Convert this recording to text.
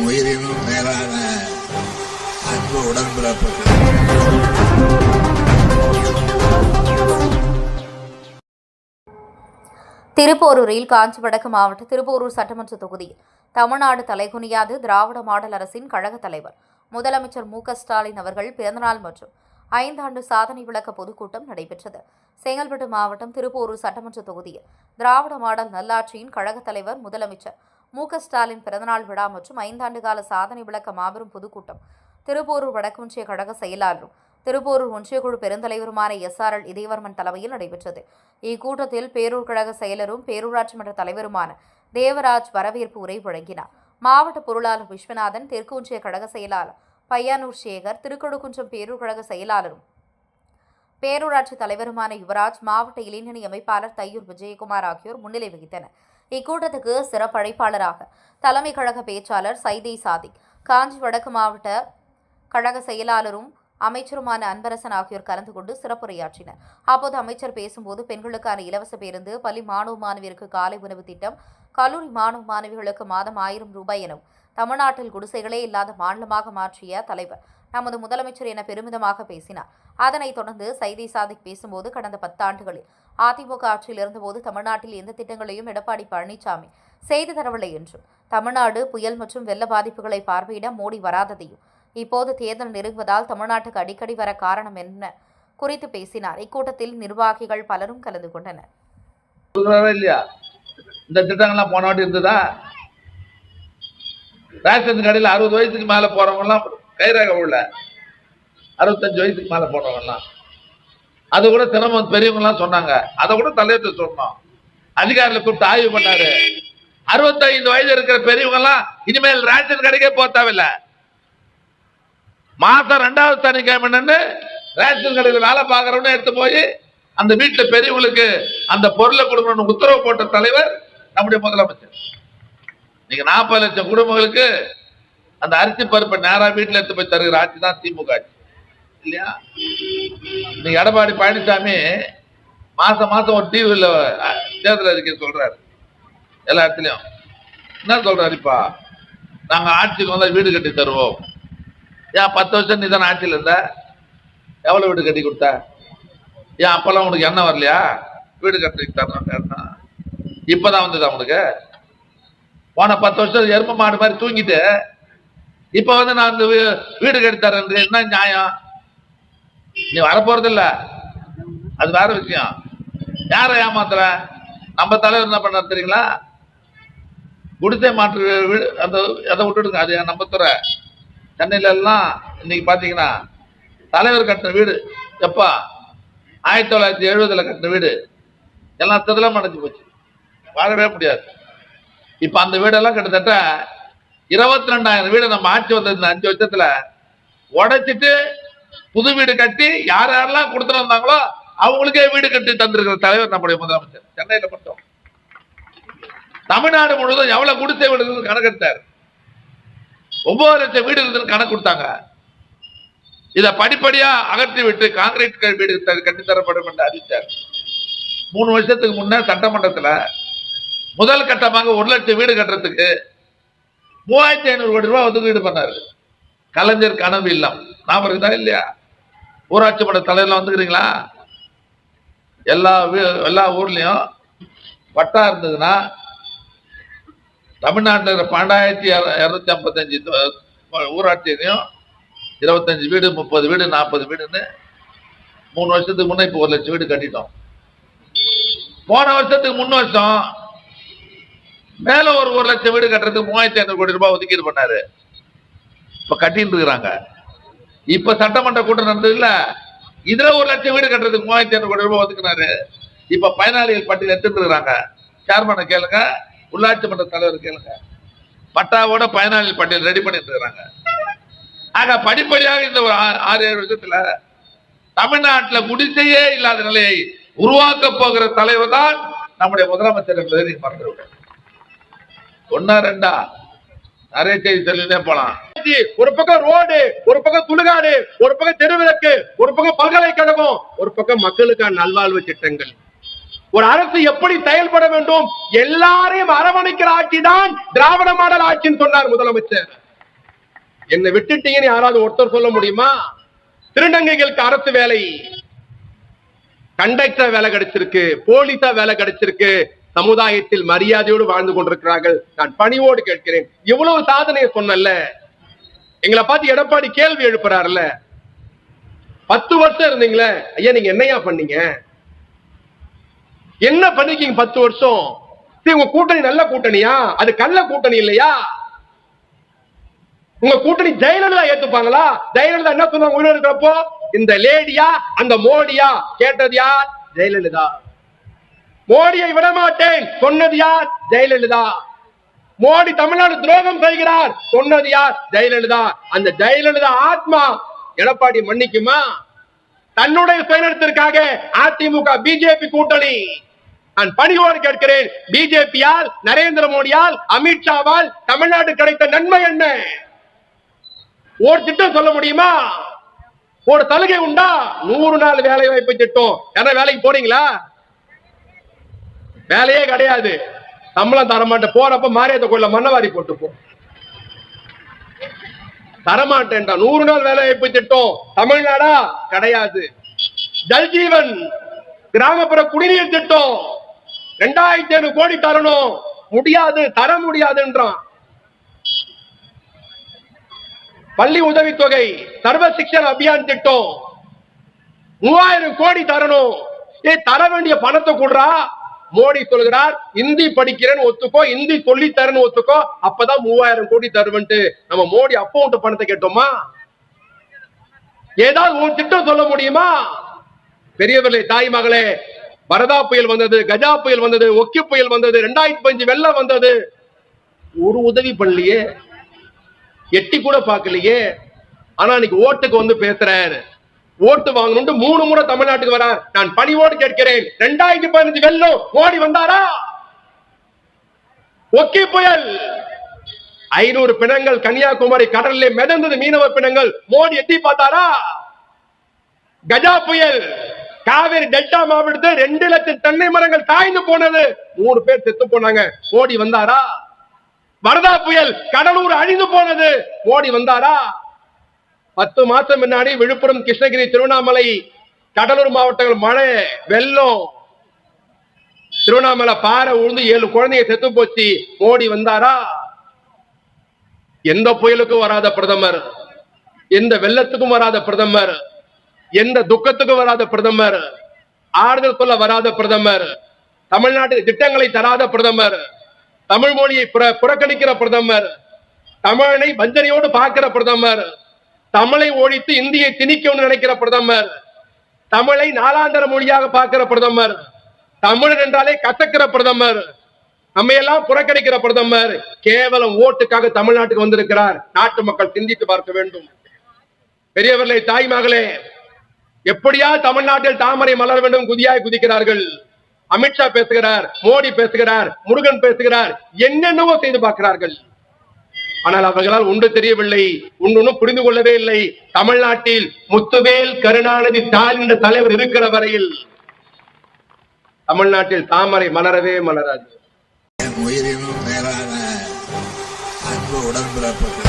உயிரினும் மேலான அன்பு உடன்பிறப்புகள். திருப்போரூரில் காஞ்சி வடக்கு மாவட்ட திருப்போரூர் சட்டமன்ற தொகுதியில் தமிழ்நாடு தலைகுனியாது திராவிட மாடல் அரசின் கழக தலைவர் முதலமைச்சர் மு.க.ஸ்டாலின் அவர்கள் பிறந்தநாள் மற்றும் 5 ஆண்டு சாதனை விளக்க பொதுக்கூட்டம் நடைபெற்றது. செங்கல்பட்டு மாவட்டம் திருப்போரூர் சட்டமன்ற தொகுதியில் திராவிட மாடல் நல்லாட்சியின் கழக தலைவர் முதலமைச்சர் மு.க.ஸ்டாலின் பிறந்தநாள் விழா மற்றும் 5 ஆண்டு கால சாதனை விளக்க மாபெரும் பொதுக்கூட்டம் திருப்போரூர் வடக்கு ஒன்றிய கழக செயலாளரும் திருப்போரூர் ஒன்றியக்குழு பெருந்தலைவருமான எஸ்.ஆர்.எல். இதயவர்மன் தலைமையில் நடைபெற்றது. இக்கூட்டத்தில் பேரூர் கழக செயலரும் பேரூராட்சி மன்ற தலைவருமான தேவராஜ் வரவேற்பு உரை வழங்கினார். மாவட்ட பொருளாளர் விஸ்வநாதன், தெற்கு ஒன்றிய கழக செயலாளர் பையானூர் சேகர், திருக்கழுக்குன்றம் பேரூர் கழக செயலாளரும் பேரூராட்சி தலைவருமான யுவராஜ், மாவட்ட இளைஞணி அமைப்பாளர் தையூர் விஜயகுமார் ஆகியோர் முன்னிலை வகித்தனர். இக்கூட்டத்துக்கு சிறப்பு அழைப்பாளராக தலைமை கழக பேச்சாளர் சைதை சாதிக், காஞ்சி வடக்கு மாவட்ட கழக செயலாளரும் அமைச்சருமான அன்பரசன் ஆகியோர் கலந்து கொண்டு சிறப்புரையாற்றினர். அப்போது அமைச்சர் பேசும்போது பெண்களுக்கான இலவச பேருந்து, பள்ளி மாணவ மாணவியருக்கு காலை உணவு திட்டம், கல்லூரி மாணவ மாணவிகளுக்கு மாதம் 1000 ரூபாய் எனவும் தமிழ்நாட்டில் குடிசைகளே இல்லாத மாநிலமாக மாற்றிய தலைவர் நமது முதலமைச்சர் என பெருமிதமாக பேசினார். அதனைத் தொடர்ந்து சைதை சாதிக் பேசும்போது கடந்த 10 ஆண்டுகளில் அதிமுக ஆட்சியில் இருந்தபோது தமிழ்நாட்டில் எந்த திட்டங்களையும் எடப்பாடி பழனிசாமி செய்து தரவில்லை என்றும், தமிழ்நாடு புயல் மற்றும் வெள்ள பாதிப்புகளை பார்வையிட மோடி வராததையும், இப்போது தேர்தல் நெருங்குவதால் தமிழ்நாட்டுக்கு அடிக்கடி வர காரணம் என்ன குறித்து பேசினார். இக்கூட்டத்தில் நிர்வாகிகள் பலரும் கலந்து கொண்டனர். இந்த திட்டங்கள்லாம் போன வாட்டி இருந்ததா? ரேஷன் கடையில் 60 வயசுக்கு மேல போறவங்க எல்லாம் கைரேகை உள்ள 65 வயசுக்கு மேல போனவங்க எல்லாம் அது கூட சிரமம் பெரியவங்க எல்லாம் சொன்னாங்க. அதை கூட தலையிட்டு சொன்னோம். அதிகாரிகளை கூப்பிட்டு ஆய்வு பண்ணாரு. 65 வயது இருக்கிற பெரியவங்க எல்லாம் இனிமேல் ரேஷன் கடைக்கே போக தேவையில்லை. மாசம் 2வது சனிக்கிழமை ரேஷன் கடையில் வேலை பார்க்கறவனே எடுத்து போய் அந்த வீட்டுல பெரியவங்களுக்கு அந்த பொருளை கொடுக்கணும்னு உத்தரவு போட்ட தலைவர் நம்முடைய முதலமைச்சர். நீங்க 40 லட்சம் குடும்பங்களுக்கு அந்த அரிசி பருப்பை நேரா வீட்டுல எடுத்து போய் தருகிற ஆட்சி தான் திமுக ஆட்சி இல்லையா? நீங்க எடப்பாடி பழனிசாமி மாசம் மாசம் ஒரு டிவியில் தேர்தல் அறிக்கை சொல்றாரு. எல்லா இடத்துலயும் என்ன சொல்றாரு? இப்ப நாங்க ஆட்சிக்கு வந்தா வீடு கட்டி தருவோம். ஏன் 10 வருஷம் நீ தானே ஆட்சியில் இருந்த? எவ்வளவு வீடு கட்டி கொடுத்த? ஏன் அப்பெல்லாம் உனக்கு என்ன வரலையா? வீடு கட்டி தரணும். இப்பதான் வந்ததா உனக்கு? போன 10 வருஷம் எரும மாடு மாதிரி தூங்கிட்டு இப்ப வந்து நான் அந்த வீடு கட்டி தரேன், என்ன நியாயம்? நீ வரப்போறது இல்ல, அது வேற விஷயம். யாரை ஏமாத்துற? நம்ம தலைவர் என்ன பண்ண தெரியுங்களா? குடிசை மாற்று வீடு அந்த அதை விட்டுடுங்க, அது நம்ம துறை. சென்னையில எல்லாம் இன்னைக்கு பாத்தீங்கன்னா தலைவர் கட்டின வீடு எப்பா 1970 கட்டின வீடு எல்லாம் திதலம் அடைஞ்சு போச்சு, வாழவே முடியாது. இப்ப அந்த வீடெல்லாம் கிட்டத்தட்ட 22,000 வீடு நம்ம ஆட்சி வந்த இந்த 5 வருஷத்துல உடைச்சிட்டு புது வீடு கட்டி யார் யாரெல்லாம் கொடுத்துட்டு வந்தாங்களோ அவங்களுக்கே வீடு கட்டி தந்திருக்கிற தலைவர் நம்முடைய முதலமைச்சர். சென்னையில மட்டும் தமிழ்நாடு முழுவதும் எவ்வளவு குடிசை வீடு கணக்கெடுத்தார். 9 லட்சம் வீடு இருந்து கணக்கு கொடுத்தாங்க. இதை படிப்படியா அகற்றி விட்டு காங்கிரீட் வீடு கட்டித்தரப்படும் என்று அறிவித்தார். 3 வருஷத்துக்கு முன்ன சட்டமன்றத்தில் முதல் கட்டமாக 1 லட்சம் வீடு கட்டுறதுக்கு 3500 கோடி ரூபாய் ஒதுக்கீடு பண்ணாரு. கலைஞர் கனவு இல்லம் நாம இருக்குதா இல்லையா? ஊராட்சி மன்ற தலைவர்லாம் வந்துக்கிறீங்களா? எல்லா ஊர்லயும் பட்டா இருந்ததுன்னா தமிழ்நாட்டில் 12,255 ஊராட்சியிலையும் 25 வீடு, 30 வீடு, 40 வீடுன்னு 3 வருஷத்துக்கு முன்ன இப்ப 1 லட்சம் வீடு கட்டிட்டோம். போன வருஷத்துக்கு 3 வருஷம் மேல ஒரு 1 லட்சம் வீடு கட்டுறதுக்கு 3,500 கோடி ரூபாய் ஒதுக்கீடு பண்ணாரு. இப்ப கட்டிட்டு இருக்கிறாங்க. இப்ப சட்டமன்ற கூட்டம் நடந்தது இல்ல, இதுல 1 லட்சம் வீடு கட்டுறதுக்கு 3,500 கோடி ரூபாய் ஒதுக்குனாரு. இப்ப பயனாளிகள் பட்டியல் எடுத்துட்டு இருக்கிறாங்க. சேர்மனை கேளுங்க, உள்ளாட்சி மன்ற தலைவர் கேளுங்க, பட்டாவோட பயனாளிகள் பட்டியல் ரெடி பண்ணிட்டு இருக்கிறாங்க. ஆக படிப்படியாக இந்த ஒரு 6-7 வருஷத்துல தமிழ்நாட்டில் குடிசையே இல்லாத நிலையை உருவாக்க போகிற தலைவர் தான் நம்முடைய முதலமைச்சர் என்பதை நீங்க மறந்துவிட. 1-2 நிறைய செய்தி சொல்லிட்டே போலாம். ஒரு பக்கம் ரோடு, ஒரு பக்கம் சுடுகாடு, ஒரு பக்கம் தெருவிளக்கு, ஒரு பக்கம் பல்கலைக்கழகம், ஒரு பக்கம் மக்களுக்கான நல்வாழ்வு திட்டங்கள். ஒரு அரசு எப்படி செயல்பட வேண்டும், எல்லாரையும் அரவணைக்கிற ஆட்சி தான் திராவிட மாடல் ஆட்சின்னு சொன்னார் முதலமைச்சர். என்னை விட்டுட்டீங்கன்னு யாராவது ஒருத்தர் சொல்ல முடியுமா? திருநங்கைகளுக்கு அரசு வேலை, கண்டக்டர் வேலை கிடைச்சிருக்கு, போலீஸா வேலை கிடைச்சிருக்கு, சமுதாயத்தில் மரியாதையோடு வாழ்ந்து கொண்டிருக்கிறார்கள். நான் பணிவோடு கேட்கிறேன், இவ்வளவு சாதனையை சொன்னல, எங்களை பார்த்து எடப்பாடி கேள்வி எழுப்புறாருல்ல, 10 வருஷம் இருந்தீங்களே ஐயா, நீங்க என்னையா பண்ணீங்க? என்ன பண்ணிருக்கீங்க 10 வருஷம்? உங்க கூட்டணி நல்ல கூட்டணியா? அது கள்ள கூட்டணி இல்லையா? உங்க கூட்டணி ஜெயலலிதா ஏத்துப்பாங்களா? ஜெயலலிதா என்ன சொன்னாங்க உயிரோடு இருக்கிறப்போ? இந்த லேடியா அந்த மோடியா? கேட்டது யார்? ஜெயலலிதா. மோடியை விட மாட்டேன் சொன்னது யார்? ஜெயலலிதா. மோடி தமிழ்நாடு துரோகம் செய்கிறார் சொன்னது யார்? ஜெயலலிதா. அந்த ஜெயலலிதா ஆத்மா எடப்பாடி மன்னிக்குமா? தன்னுடைய சுயநலத்திற்காக அதிமுக பிஜேபி கூட்டணி. நான் பணிவோடு கேட்கிறேன், பிஜேபியால், நரேந்திர மோடியால், அமித்ஷாவால் தமிழ்நாடு கிடைத்த நன்மை என்ன? ஒரு திட்டம் சொல்ல முடியுமா? ஒரு சலுகை உண்டா? 100 நாள் வேலை வாய்ப்பு திட்டம். என்ன வேலைக்கு போறீங்களா? வேலையே கிடையாது. சம்பளம் தரமாட்டேன், போறப்ப மாரியாத்த கோயில மண்ணவாரி போட்டு போ. தரமாட்டேன்டா. 100 நாள் வேலை வாய்ப்பு திட்டம் தமிழ்நாடா? கிடையாது. ஜல்ஜீவன் கிராமப்புற குடிநீர் திட்டம் 2500 கோடி தரணும், முடியாது, தர முடியாதுன்றான். பள்ளி உதவித்தொகை, சர்வ சிக்ஷன் அபியான் திட்டம் 3000 கோடி தரணும். தர வேண்டிய பணத்தை கூடுறா. மோடி சொல்கிறார், இந்தி படிக்கிறேன்னு ஒத்துக்கோ, இந்தி சொல்லி தரேன்னு ஒத்துக்கோ, அப்பதான் 3000 கோடி தருவன்ட்டு. நம்ம மோடி அப்போ பணத்தை கேட்டோமா? ஏதாவது ஒரு திட்டம் சொல்ல முடியுமா? பெரியவர்களே, தாய் மகளே, வரதா புயல் வந்தது, கஜா புயல் வந்தது, ஒக்கி புயல் வந்தது, 2005 வெள்ளம் வந்தது, ஒரு உதவி பண்ணலையே, எட்டி கூட பார்க்கலையே. ஆனா இன்னைக்கு ஓட்டுக்கு வந்து பேசுறாரு, ஓட்டு வாங்கணும்னு 3 முறை தமிழ்நாட்டுக்கு வரார். நான் பணிவோடு கேட்கிறேன், 2015 வெள்ளம் மோடி வந்தாரா? ஒக்கி புயல் 500 பிணங்கள் கன்னியாகுமரி கடலிலே மிதந்தது, மீனவ பிணங்கள், மோடி எட்டி பார்த்தாரா? கஜா புயல் காவிரி டெல்டா மாவட்டத்தில் 2 லட்சம் தென்னை மரங்கள் காய்ந்து போனது, 3 பேர் செத்து போனாங்க, மோடி வந்தாரா? வரதா புயல் கடலூர் அழிந்து போனது, மோடி வந்தாரா? 10 மாசம் முன்னாடி விழுப்புரம், கிருஷ்ணகிரி, திருவண்ணாமலை, கடலூர் மாவட்டங்கள் மழை வெள்ளம், திருவண்ணாமலை பாறை உழுந்து 7 குழந்தைங்க செத்து போச்சு, மோடி வந்தாரா? எந்த புயலுக்கும் வராத பிரதமர், எந்த வெள்ளத்துக்கும் வராத பிரதமர், எந்த துக்கத்துக்கும் வராத பிரதமர், ஆறுதல் சொல்ல வராத பிரதமர், தமிழ்நாட்டு திட்டங்களை தராத பிரதமர், தமிழ் மொழியை புறக்கணிக்கிற பிரதமர், தமிழனை வஞ்சனையோடு பார்க்கிற பிரதமர், தமிழை ஒழித்து இந்தியை திணிக்கணும்னு நினைக்கிற பிரதமர், தமிழை நாளாந்தர மொழியாக பார்க்கிற பிரதமர், தமிழன் என்றாலே கசக்கிற பிரதமர், நம்மையெல்லாம் புறக்கணிக்கிற பிரதமர் கேவலம் ஓட்டுக்காக தமிழ்நாட்டுக்கு வந்திருக்கிறார். நாட்டு மக்கள் சிந்தித்து பார்க்க வேண்டும். பெரியவர்களே, தாய் மகளே, எப்படியா தமிழ்நாட்டில் தாமரை மலர வேண்டும் குதியாய் குதிக்கிறார்கள். அமித்ஷா பேசுகிறார், மோடி பேசுகிறார், முருகன் பேசுகிறார், என்னென்னவோ செய்து பார்க்கிறார்கள். ஆனால் அவர்களால் ஒன்று தெரியவில்லை, ஒன்றும் புரிந்து கொள்ளவே இல்லை. தமிழ்நாட்டில் முத்துவேல் கருணாநிதி ஸ்டாலின் என்ற தலைவர் இருக்கிற வரையில் தமிழ்நாட்டில் தாமரை மலரவே மலராது. உயிரினும் மேலான அன்பு உடன்பிறப்புகள்